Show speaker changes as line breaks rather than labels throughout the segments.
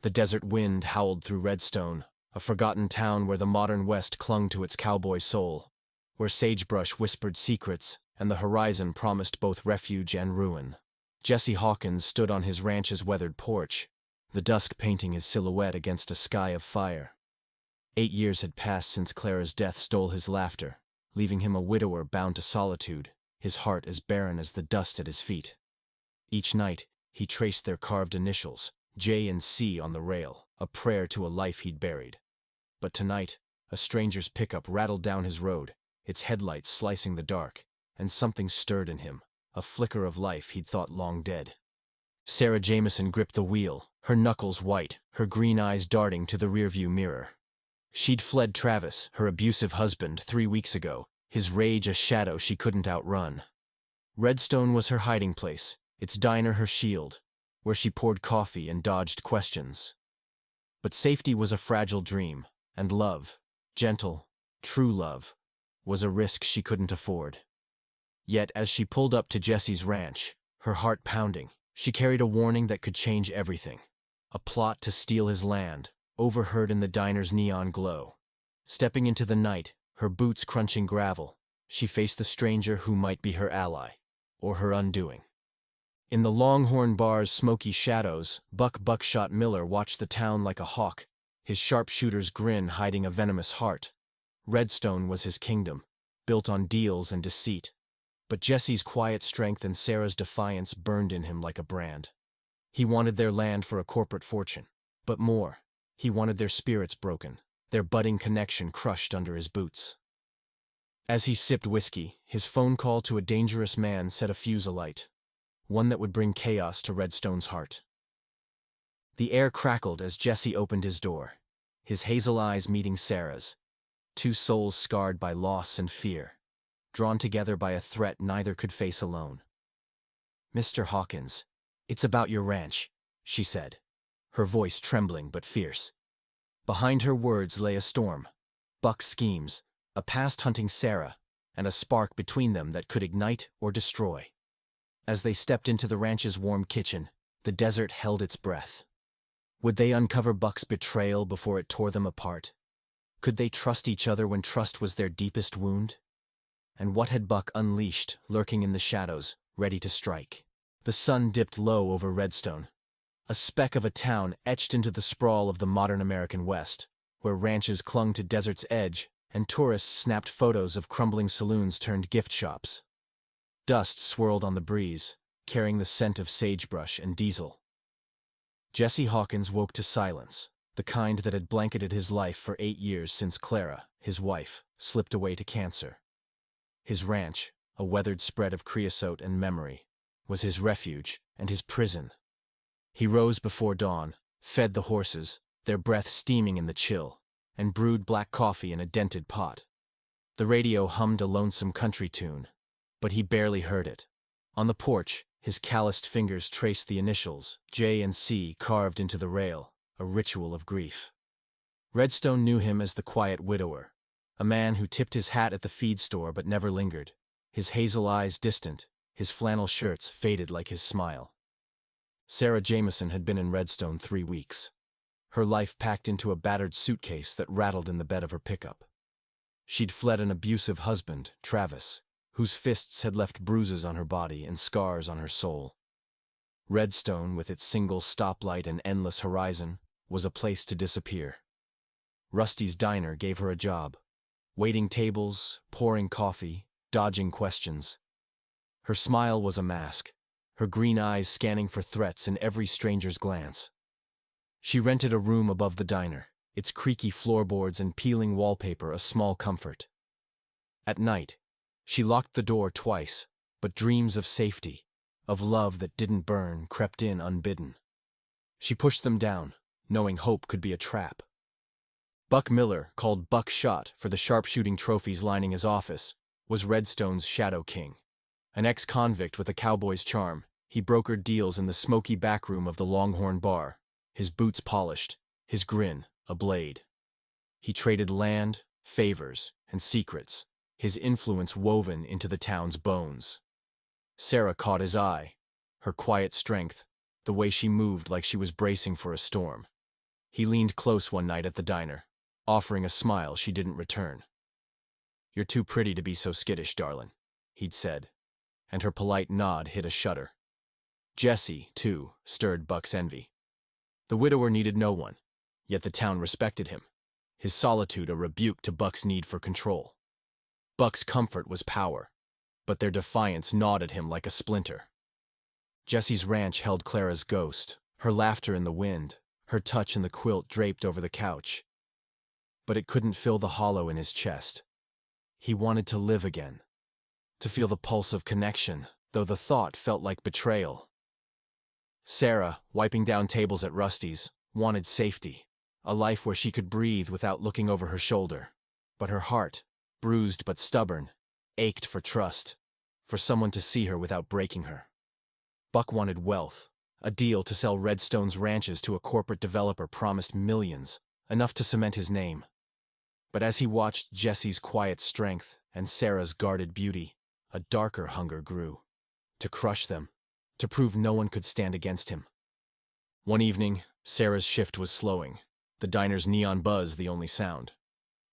The desert wind howled through Redstone, a forgotten town where the modern West clung to its cowboy soul, where sagebrush whispered secrets and the horizon promised both refuge and ruin. Jesse Hawkins stood on his ranch's weathered porch, the dusk painting his silhouette against a sky of fire. 8 years had passed since Clara's death stole his laughter, leaving him a widower bound to solitude, his heart as barren as the dust at his feet. Each night, he traced their carved initials, J and C, on the rail, a prayer to a life he'd buried. But tonight, a stranger's pickup rattled down his road, its headlights slicing the dark, and something stirred in him, a flicker of life he'd thought long dead. Sarah Jameson gripped the wheel, her knuckles white, her green eyes darting to the rearview mirror. She'd fled Travis, her abusive husband, 3 weeks ago, his rage a shadow she couldn't outrun. Redstone was her hiding place, its diner her shield, where she poured coffee and dodged questions. But safety was a fragile dream, and love, gentle, true love, was a risk she couldn't afford. Yet as she pulled up to Jesse's ranch, her heart pounding, she carried a warning that could change everything. A plot to steal his land, overheard in the diner's neon glow. Stepping into the night, her boots crunching gravel, she faced the stranger who might be her ally, or her undoing. In the Longhorn Bar's smoky shadows, Buckshot Miller watched the town like a hawk, his sharpshooter's grin hiding a venomous heart. Redstone was his kingdom, built on deals and deceit. But Jesse's quiet strength and Sarah's defiance burned in him like a brand. He wanted their land for a corporate fortune. But more, he wanted their spirits broken, their budding connection crushed under his boots. As he sipped whiskey, his phone call to a dangerous man set a fuse alight, one that would bring chaos to Redstone's heart. The air crackled as Jesse opened his door, his hazel eyes meeting Sarah's, two souls scarred by loss and fear, drawn together by a threat neither could face alone. "Mr. Hawkins, it's about your ranch," she said, her voice trembling but fierce. Behind her words lay a storm, Buck's schemes, a past hunting Sarah, and a spark between them that could ignite or destroy. As they stepped into the ranch's warm kitchen, the desert held its breath. Would they uncover Buck's betrayal before it tore them apart? Could they trust each other when trust was their deepest wound? And what had Buck unleashed, lurking in the shadows, ready to strike? The sun dipped low over Redstone, a speck of a town etched into the sprawl of the modern American West, where ranches clung to desert's edge and tourists snapped photos of crumbling saloons turned gift shops. Dust swirled on the breeze, carrying the scent of sagebrush and diesel. Jesse Hawkins woke to silence, the kind that had blanketed his life for 8 years since Clara, his wife, slipped away to cancer. His ranch, a weathered spread of creosote and memory, was his refuge and his prison. He rose before dawn, fed the horses, their breath steaming in the chill, and brewed black coffee in a dented pot. The radio hummed a lonesome country tune, but he barely heard it. On the porch, his calloused fingers traced the initials, J and C, carved into the rail, a ritual of grief. Redstone knew him as the quiet widower, a man who tipped his hat at the feed store but never lingered, his hazel eyes distant, his flannel shirts faded like his smile. Sarah Jameson had been in Redstone 3 weeks, her life packed into a battered suitcase that rattled in the bed of her pickup. She'd fled an abusive husband, Travis, whose fists had left bruises on her body and scars on her soul. Redstone, with its single stoplight and endless horizon, was a place to disappear. Rusty's diner gave her a job, waiting tables, pouring coffee, dodging questions. Her smile was a mask, her green eyes scanning for threats in every stranger's glance. She rented a room above the diner, its creaky floorboards and peeling wallpaper a small comfort. At night, she locked the door twice, but dreams of safety, of love that didn't burn, crept in unbidden. She pushed them down, knowing hope could be a trap. Buck Miller, called Buckshot for the sharpshooting trophies lining his office, was Redstone's shadow king. An ex-convict with a cowboy's charm, he brokered deals in the smoky backroom of the Longhorn Bar, his boots polished, his grin a blade. He traded land, favors, and secrets, his influence woven into the town's bones. Sarah caught his eye, her quiet strength, the way she moved like she was bracing for a storm. He leaned close one night at the diner, offering a smile she didn't return. "You're too pretty to be so skittish, darlin'," he'd said, and her polite nod hid a shudder. Jesse, too, stirred Buck's envy. The widower needed no one, yet the town respected him, his solitude a rebuke to Buck's need for control. Buck's comfort was power, but their defiance gnawed at him like a splinter. Jesse's ranch held Clara's ghost, her laughter in the wind, her touch in the quilt draped over the couch. But it couldn't fill the hollow in his chest. He wanted to live again, to feel the pulse of connection, though the thought felt like betrayal. Sarah, wiping down tables at Rusty's, wanted safety, a life where she could breathe without looking over her shoulder. But her heart, bruised but stubborn, ached for trust, for someone to see her without breaking her. Buck wanted wealth, a deal to sell Redstone's ranches to a corporate developer promised millions, enough to cement his name. But as he watched Jesse's quiet strength and Sarah's guarded beauty, a darker hunger grew. To crush them, to prove no one could stand against him. One evening, Sarah's shift was slowing, the diner's neon buzz the only sound.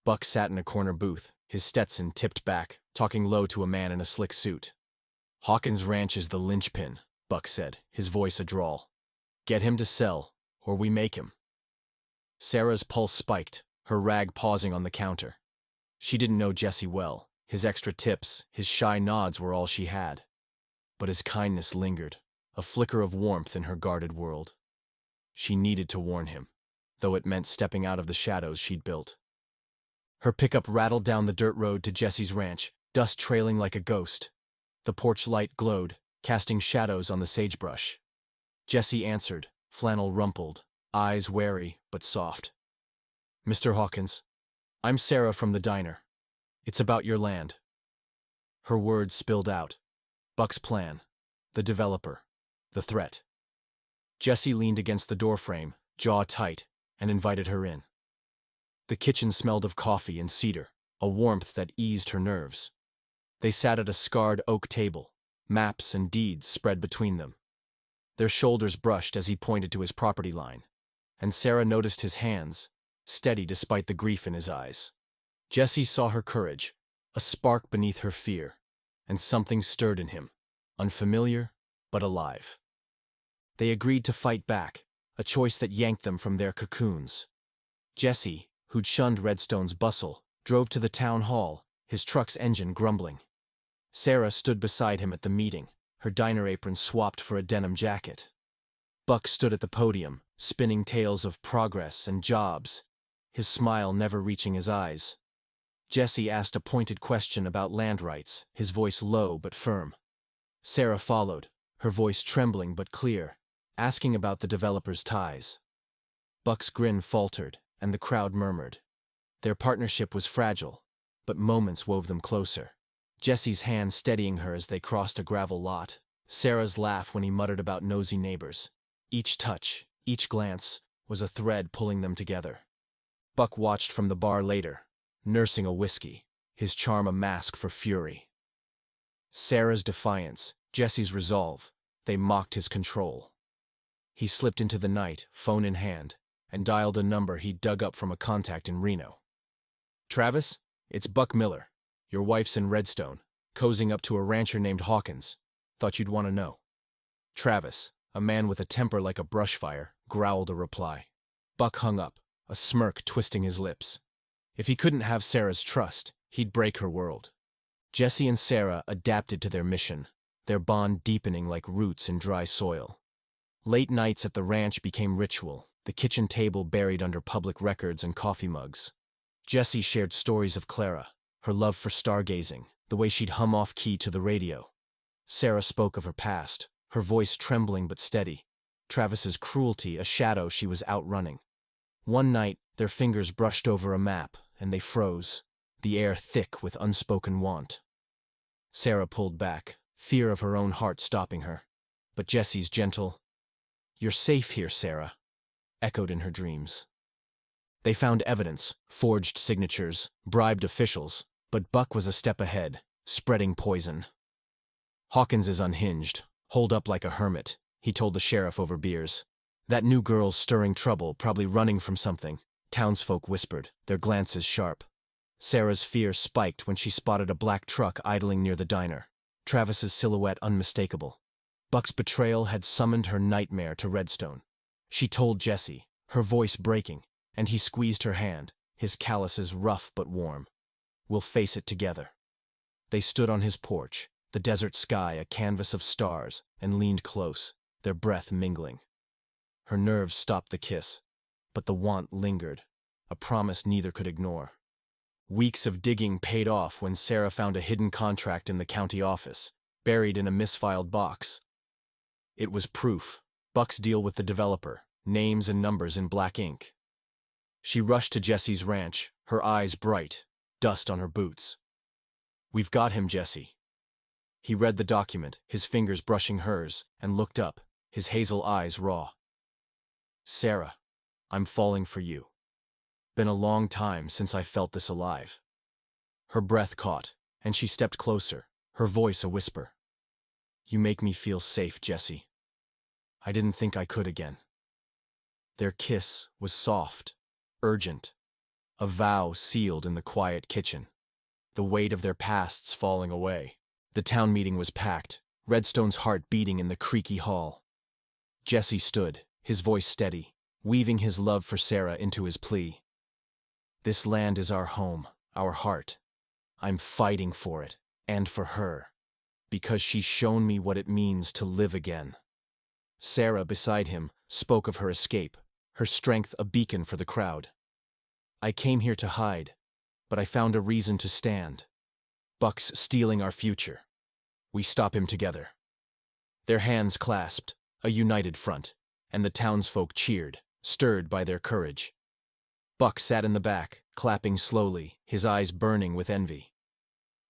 Buck sat in a corner booth, his Stetson tipped back, talking low to a man in a slick suit. "Hawkins' ranch is the linchpin," Buck said, his voice a drawl. "Get him to sell, or we make him." Sarah's pulse spiked, her rag pausing on the counter. She didn't know Jesse well. His extra tips, his shy nods were all she had. But his kindness lingered, a flicker of warmth in her guarded world. She needed to warn him, though it meant stepping out of the shadows she'd built. Her pickup rattled down the dirt road to Jesse's ranch, dust trailing like a ghost. The porch light glowed, casting shadows on the sagebrush. Jesse answered, flannel rumpled, eyes wary but soft. "Mr. Hawkins, I'm Sarah from the diner. It's about your land." Her words spilled out. Buck's plan, the developer, the threat. Jesse leaned against the doorframe, jaw tight, and invited her in. The kitchen smelled of coffee and cedar, a warmth that eased her nerves. They sat at a scarred oak table, maps and deeds spread between them. Their shoulders brushed as he pointed to his property line, and Sarah noticed his hands, steady despite the grief in his eyes. Jesse saw her courage, a spark beneath her fear, and something stirred in him, unfamiliar but alive. They agreed to fight back, a choice that yanked them from their cocoons. Jesse, who'd shunned Redstone's bustle, drove to the town hall, his truck's engine grumbling. Sarah stood beside him at the meeting, her diner apron swapped for a denim jacket. Buck stood at the podium, spinning tales of progress and jobs, his smile never reaching his eyes. Jesse asked a pointed question about land rights, his voice low but firm. Sarah followed, her voice trembling but clear, asking about the developer's ties. Buck's grin faltered, and the crowd murmured. Their partnership was fragile, but moments wove them closer. Jesse's hand steadying her as they crossed a gravel lot, Sarah's laugh when he muttered about nosy neighbors. Each touch, each glance, was a thread pulling them together. Buck watched from the bar later, nursing a whiskey, his charm a mask for fury. Sarah's defiance, Jesse's resolve, they mocked his control. He slipped into the night, phone in hand, and dialed a number he'd dug up from a contact in Reno. "Travis, it's Buck Miller. Your wife's in Redstone, cozying up to a rancher named Hawkins. Thought you'd want to know." Travis, a man with a temper like a brush fire, growled a reply. Buck hung up, a smirk twisting his lips. If he couldn't have Sarah's trust, he'd break her world. Jesse and Sarah adapted to their mission, their bond deepening like roots in dry soil. Late nights at the ranch became ritual, the kitchen table buried under public records and coffee mugs. Jesse shared stories of Clara, her love for stargazing, the way she'd hum off-key to the radio. Sarah spoke of her past, her voice trembling but steady. Travis's cruelty, a shadow she was outrunning. One night, their fingers brushed over a map, and they froze, the air thick with unspoken want. Sarah pulled back, fear of her own heart stopping her. But Jesse's gentle, "You're safe here, Sarah," echoed in her dreams. They found evidence, forged signatures, bribed officials, but Buck was a step ahead, spreading poison. "Hawkins is unhinged, holed up like a hermit," he told the sheriff over beers. That new girl's stirring trouble, probably running from something, townsfolk whispered, their glances sharp. Sarah's fear spiked when she spotted a black truck idling near the diner, Travis's silhouette unmistakable. Buck's betrayal had summoned her nightmare to Redstone. She told Jesse, her voice breaking, and he squeezed her hand, his calluses rough but warm. "We'll face it together." They stood on his porch, the desert sky a canvas of stars, and leaned close, their breath mingling. Her nerves stopped the kiss, but the want lingered, a promise neither could ignore. Weeks of digging paid off when Sarah found a hidden contract in the county office, buried in a misfiled box. It was proof, Buck's deal with the developer, names and numbers in black ink. She rushed to Jesse's ranch, her eyes bright, dust on her boots. "We've got him, Jesse." He read the document, his fingers brushing hers, and looked up, his hazel eyes raw. "Sarah, I'm falling for you. Been a long time since I felt this alive." Her breath caught, and she stepped closer, her voice a whisper. "You make me feel safe, Jesse. I didn't think I could again." Their kiss was soft, urgent, a vow sealed in the quiet kitchen, the weight of their pasts falling away. The town meeting was packed, Redstone's heart beating in the creaky hall. Jesse stood, his voice steady, weaving his love for Sarah into his plea. "This land is our home, our heart. I'm fighting for it, and for her, because she's shown me what it means to live again." Sarah, beside him, spoke of her escape, her strength a beacon for the crowd. "I came here to hide, but I found a reason to stand. Buck's stealing our future. We stop him together." Their hands clasped, a united front, and the townsfolk cheered, stirred by their courage. Buck sat in the back, clapping slowly, his eyes burning with envy.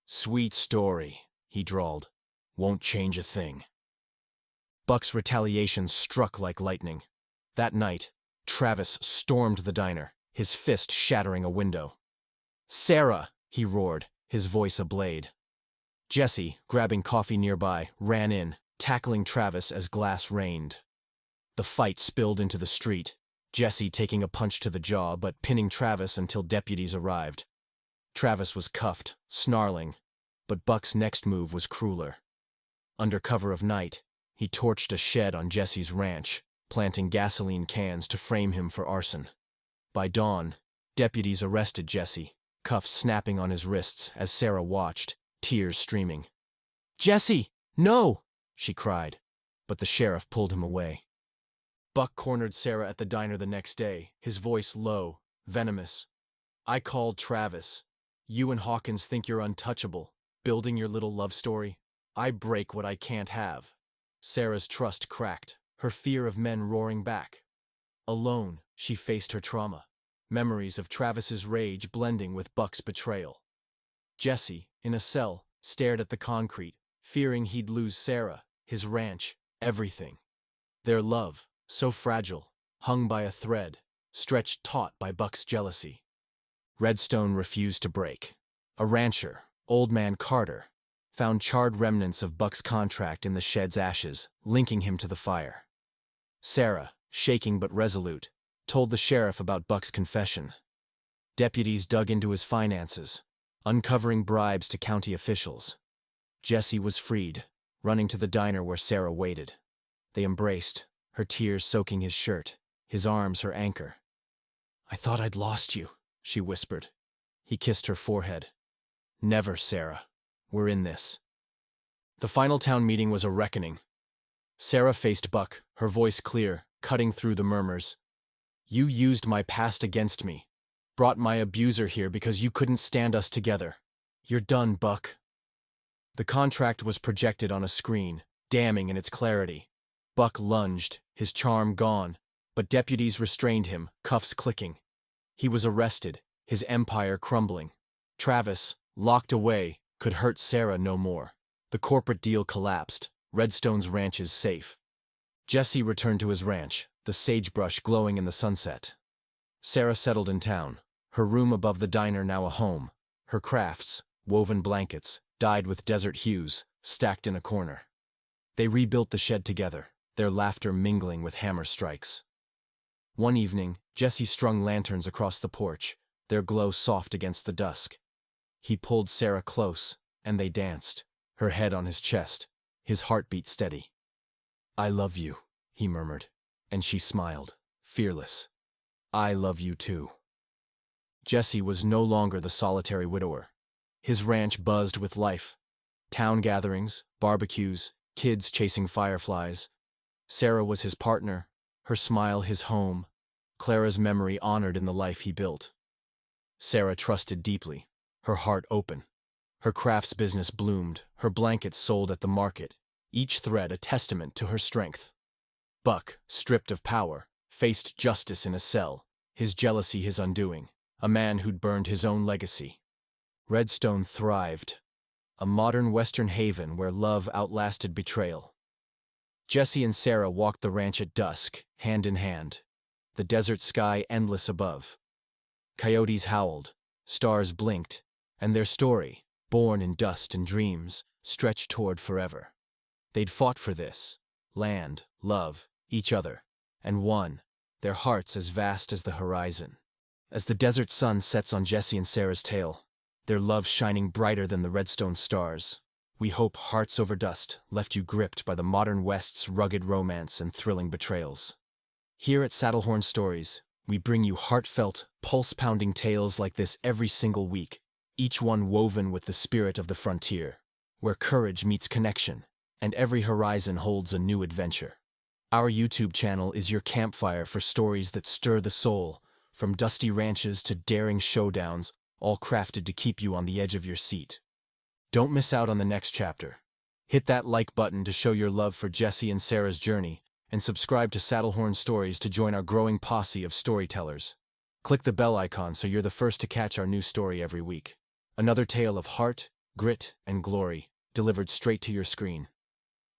"Sweet story," he drawled. "Won't change a thing." Buck's retaliation struck like lightning. That night, Travis stormed the diner, his fist shattering a window. "Sarah!" he roared, his voice a blade. Jesse, grabbing coffee nearby, ran in, tackling Travis as glass rained. The fight spilled into the street, Jesse taking a punch to the jaw but pinning Travis until deputies arrived. Travis was cuffed, snarling, but Buck's next move was crueler. Under cover of night, he torched a shed on Jesse's ranch, planting gasoline cans to frame him for arson. By dawn, deputies arrested Jesse, cuffs snapping on his wrists as Sarah watched, tears streaming. "Jesse, no!" she cried, but the sheriff pulled him away. Buck cornered Sarah at the diner the next day, his voice low, venomous. "I called Travis. You and Hawkins think you're untouchable, building your little love story. I break what I can't have." Sarah's trust cracked, her fear of men roaring back. Alone, she faced her trauma, memories of Travis's rage blending with Buck's betrayal. Jesse, in a cell, stared at the concrete, fearing he'd lose Sarah, his ranch, everything. Their love, so fragile, hung by a thread, stretched taut by Buck's jealousy. Redstone refused to break. A rancher, Old Man Carter, found charred remnants of Buck's contract in the shed's ashes, linking him to the fire. Sarah, shaking but resolute, told the sheriff about Buck's confession. Deputies dug into his finances, uncovering bribes to county officials. Jesse was freed, running to the diner where Sarah waited. They embraced, her tears soaking his shirt, his arms her anchor. "I thought I'd lost you," she whispered. He kissed her forehead. "Never, Sarah. We're in this." The final town meeting was a reckoning. Sarah faced Buck, her voice clear, cutting through the murmurs. "You used my past against me, brought my abuser here because you couldn't stand us together. You're done, Buck." The contract was projected on a screen, damning in its clarity. Buck lunged, his charm gone, but deputies restrained him, cuffs clicking. He was arrested, his empire crumbling. Travis, locked away, could hurt Sarah no more. The corporate deal collapsed, Redstone's ranch is safe. Jesse returned to his ranch, the sagebrush glowing in the sunset. Sarah settled in town, her room above the diner now a home, her crafts, woven blankets, dyed with desert hues, stacked in a corner. They rebuilt the shed together, their laughter mingling with hammer strikes. One evening, Jesse strung lanterns across the porch, their glow soft against the dusk. He pulled Sarah close, and they danced, her head on his chest, his heartbeat steady. "I love you," he murmured, and she smiled, fearless. "I love you too." Jesse was no longer the solitary widower. His ranch buzzed with life. Town gatherings, barbecues, kids chasing fireflies. Sarah was his partner, her smile his home, Clara's memory honored in the life he built. Sarah trusted deeply, her heart open. Her crafts business bloomed, her blankets sold at the market, each thread a testament to her strength. Buck, stripped of power, faced justice in a cell, his jealousy his undoing, a man who'd burned his own legacy. Redstone thrived, a modern Western haven where love outlasted betrayal. Jesse and Sarah walked the ranch at dusk, hand in hand, the desert sky endless above. Coyotes howled, stars blinked, and their story, born in dust and dreams, stretched toward forever. They'd fought for this, land, love, each other, and won, their hearts as vast as the horizon. As the desert sun sets on Jesse and Sarah's tale, their love shining brighter than the Redstone stars, we hope Hearts Over Dust left you gripped by the modern West's rugged romance and thrilling betrayals. Here at SaddleHorn Stories, we bring you heartfelt, pulse-pounding tales like this every single week, each one woven with the spirit of the frontier, where courage meets connection, and every horizon holds a new adventure. Our YouTube channel is your campfire for stories that stir the soul, from dusty ranches to daring showdowns, all crafted to keep you on the edge of your seat. Don't miss out on the next chapter. Hit that like button to show your love for Jesse and Sarah's journey, and subscribe to SaddleHorn Stories to join our growing posse of storytellers. Click the bell icon so you're the first to catch our new story every week. Another tale of heart, grit, and glory, delivered straight to your screen.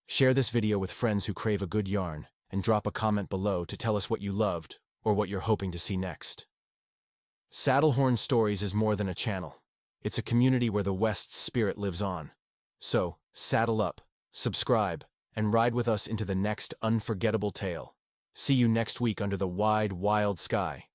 Share this video with friends who crave a good yarn, and drop a comment below to tell us what you loved, or what you're hoping to see next. SaddleHorn Stories is more than a channel. It's a community where the West's spirit lives on. So, saddle up, subscribe, and ride with us into the next unforgettable tale. See you next week under the wide, wild sky.